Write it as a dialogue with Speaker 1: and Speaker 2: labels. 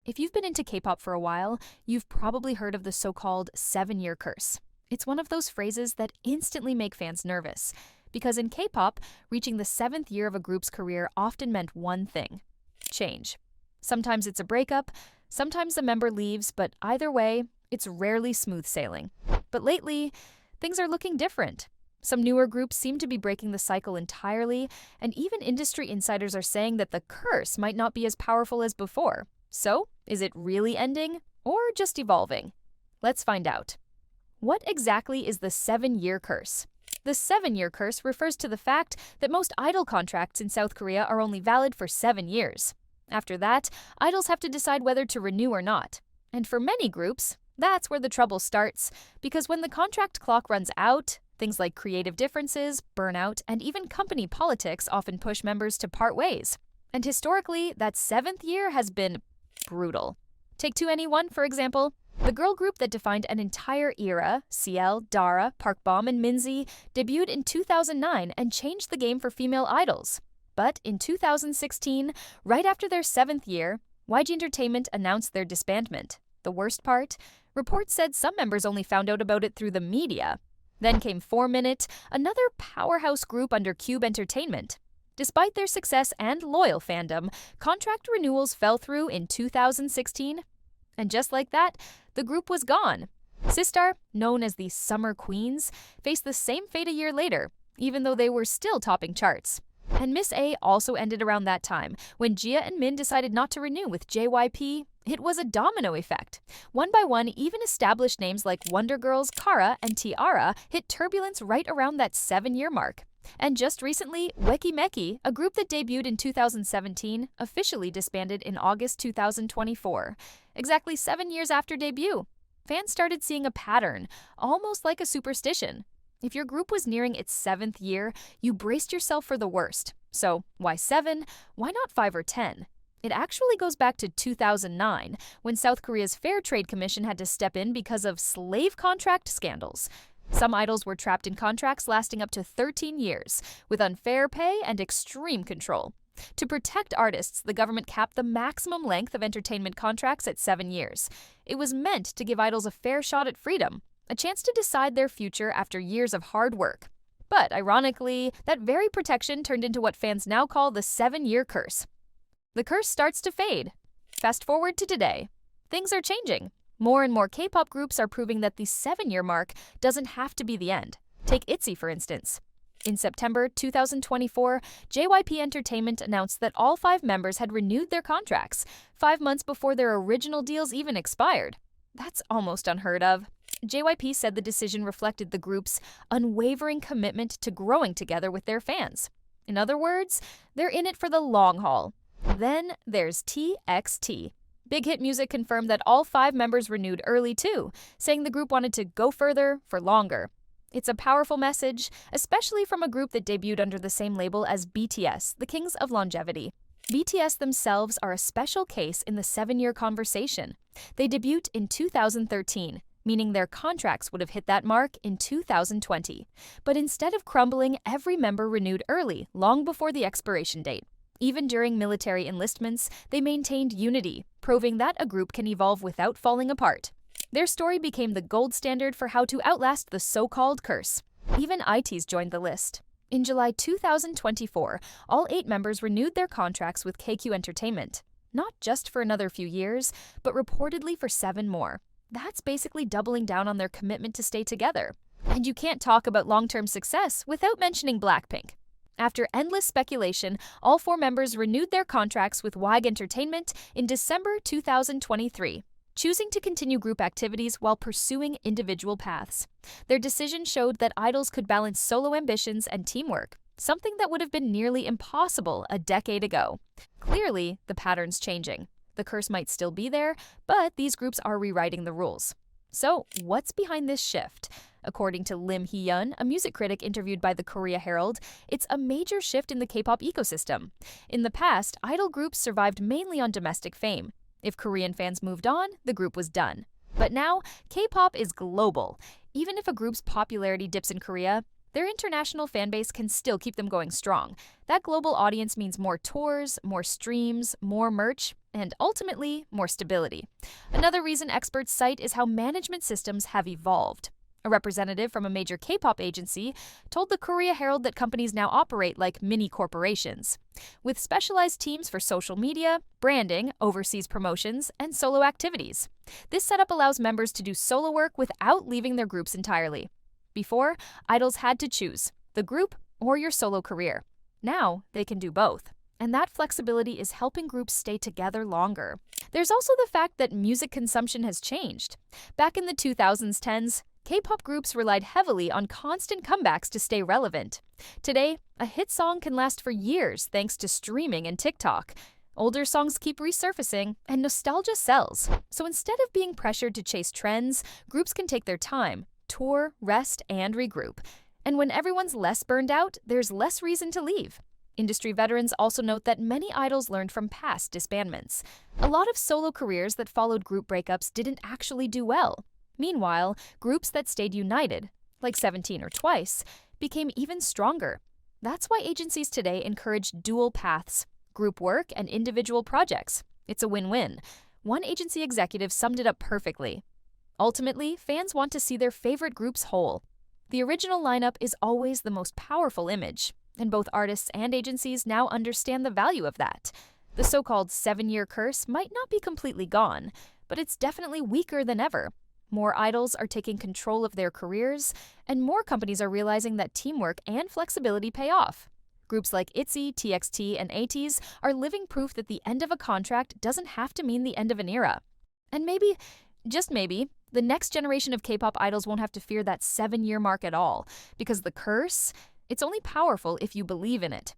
Speaker 1: If you've been into K-pop for a while, you've probably heard of the so-called 7-year curse. It's one of those phrases that instantly make fans nervous, because in K-pop, reaching the 7th year of a group's career often meant one thing: change. Sometimes it's a breakup, sometimes a member leaves, but either way, it's rarely smooth sailing. But lately, things are looking different. Some newer groups seem to be breaking the cycle entirely, and even industry insiders are saying that the curse might not be as powerful as before. So, is it really ending, or just evolving? Let's find out. What exactly is the 7-year curse? The 7-year curse refers to the fact that most idol contracts in South Korea are only valid for 7 years. After that, idols have to decide whether to renew or not. And for many groups, that's where the trouble starts, because when the contract clock runs out, things like creative differences, burnout, and even company politics often push members to part ways. And historically, that 7th year has been brutal. Take 2NE1, for example. The girl group that defined an entire era, CL, Dara, Park Bom, and Minzy, debuted in 2009 and changed the game for female idols. But in 2016, right after their 7th year, YG Entertainment announced their disbandment. The worst part? Reports said some members only found out about it through the media. Then came 4Minute, another powerhouse group under Cube Entertainment. Despite their success and loyal fandom, contract renewals fell through in 2016. And just like that, the group was gone. SISTAR, known as the Summer Queens, faced the same fate a year later, even though they were still topping charts. And Miss A also ended around that time. When Jia and Min decided not to renew with JYP, it was a domino effect. One by one, even established names like Wonder Girls, Kara, and Tiara hit turbulence right around that 7-year mark. And just recently, Weki Meki, a group that debuted in 2017, officially disbanded in August 2024. Exactly 7 years after debut. Fans started seeing a pattern, almost like a superstition. If your group was nearing its 7th year, you braced yourself for the worst. So, why 7? Why not 5 or 10? It actually goes back to 2009, when South Korea's Fair Trade Commission had to step in because of slave contract scandals. Some idols were trapped in contracts lasting up to 13 years, with unfair pay and extreme control. To protect artists, the government capped the maximum length of entertainment contracts at 7 years. It was meant to give idols a fair shot at freedom, a chance to decide their future after years of hard work. But ironically, that very protection turned into what fans now call the 7-year curse. The curse starts to fade. Fast forward to today. Things are changing. More and more K-pop groups are proving that the 7-year mark doesn't have to be the end. Take ITZY, for instance. In September 2024, JYP Entertainment announced that all 5 members had renewed their contracts, 5 months before their original deals even expired. That's almost unheard of. JYP said the decision reflected the group's unwavering commitment to growing together with their fans. In other words, they're in it for the long haul. Then there's TXT. Big Hit Music confirmed that all 5 members renewed early too, saying the group wanted to go further for longer. It's a powerful message, especially from a group that debuted under the same label as BTS, the Kings of Longevity. BTS themselves are a special case in the 7-year conversation. They debuted in 2013, meaning their contracts would have hit that mark in 2020. But instead of crumbling, every member renewed early, long before the expiration date. Even during military enlistments, they maintained unity, proving that a group can evolve without falling apart. Their story became the gold standard for how to outlast the so-called curse. Even ITZY joined the list. In July 2024, all 8 members renewed their contracts with KQ Entertainment. Not just for another few years, but reportedly for 7 more. That's basically doubling down on their commitment to stay together. And you can't talk about long-term success without mentioning Blackpink. After endless speculation, all 4 members renewed their contracts with YG Entertainment in December 2023, choosing to continue group activities while pursuing individual paths. Their decision showed that idols could balance solo ambitions and teamwork, something that would have been nearly impossible a decade ago. Clearly, the pattern's changing. The curse might still be there, but these groups are rewriting the rules. So, what's behind this shift? According to Lim Hee-yeon, a music critic interviewed by the Korea Herald, it's a major shift in the K-pop ecosystem. In the past, idol groups survived mainly on domestic fame. If Korean fans moved on, the group was done. But now, K-pop is global. Even if a group's popularity dips in Korea, their international fanbase can still keep them going strong. That global audience means more tours, more streams, more merch, and ultimately, more stability. Another reason experts cite is how management systems have evolved. A representative from a major K-pop agency told the Korea Herald that companies now operate like mini corporations, with specialized teams for social media, branding, overseas promotions, and solo activities. This setup allows members to do solo work without leaving their groups entirely. Before, idols had to choose the group or your solo career. Now, they can do both. And that flexibility is helping groups stay together longer. There's also the fact that music consumption has changed. Back in the 2010s, K-pop groups relied heavily on constant comebacks to stay relevant. Today, a hit song can last for years thanks to streaming and TikTok. Older songs keep resurfacing, and nostalgia sells. So instead of being pressured to chase trends, groups can take their time, tour, rest, and regroup. And when everyone's less burned out, there's less reason to leave. Industry veterans also note that many idols learned from past disbandments. A lot of solo careers that followed group breakups didn't actually do well. Meanwhile, groups that stayed united, like 17 or Twice, became even stronger. That's why agencies today encourage dual paths, group work and individual projects. It's a win-win. One agency executive summed it up perfectly. Ultimately, fans want to see their favorite groups whole. The original lineup is always the most powerful image, and both artists and agencies now understand the value of that. The so-called 7-year curse might not be completely gone, but it's definitely weaker than ever. More idols are taking control of their careers, and more companies are realizing that teamwork and flexibility pay off. Groups like ITZY, TXT, and ATEEZ are living proof that the end of a contract doesn't have to mean the end of an era. And maybe, just maybe, the next generation of K-pop idols won't have to fear that 7-year mark at all, because the curse, it's only powerful if you believe in it.